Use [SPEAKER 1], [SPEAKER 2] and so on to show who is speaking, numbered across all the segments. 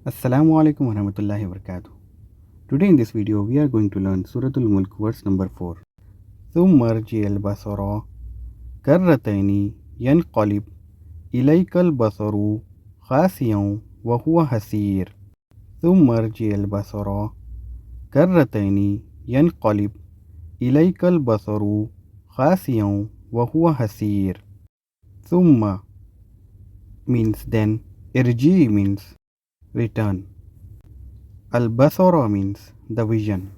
[SPEAKER 1] Assalamu alaikum warahmatullahi wabarakatuh. Today in this video we are going to learn Surah Al-Mulk Verse number 4. Thumma Arji'i Al-Basara Karrataini Yanqalib Ilayka Al-Basaru Khasiyan wa huwa hasir. Thumma Arji'i Al-Basara Karrataini Yanqalib Ilayka Al-Basaru Khasiyan wa huwa hasir. Thumma means then, Arji'i means return. Al-Basara means the vision.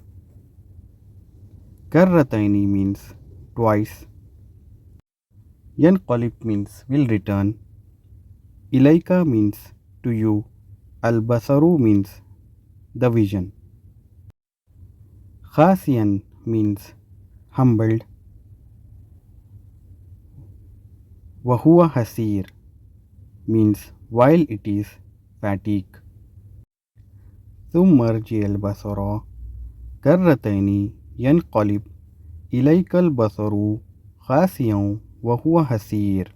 [SPEAKER 1] Karrataini means twice. Yanqalib means will return. Ilayka means to you. Al-Basaru means the vision. Khasiyan means humbled. Wahuwa hasir means while it is fatigue. Thumma arji al-basara karrataini yanqalib ilayka al-basaru khasiyan wa huwa hasir.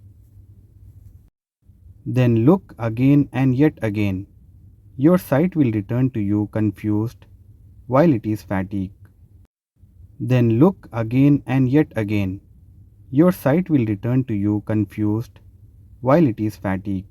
[SPEAKER 1] Then look again and yet again. Your sight will return to you confused while it is fatigue. Then look again and yet again. Your sight will return to you confused while it is fatigue.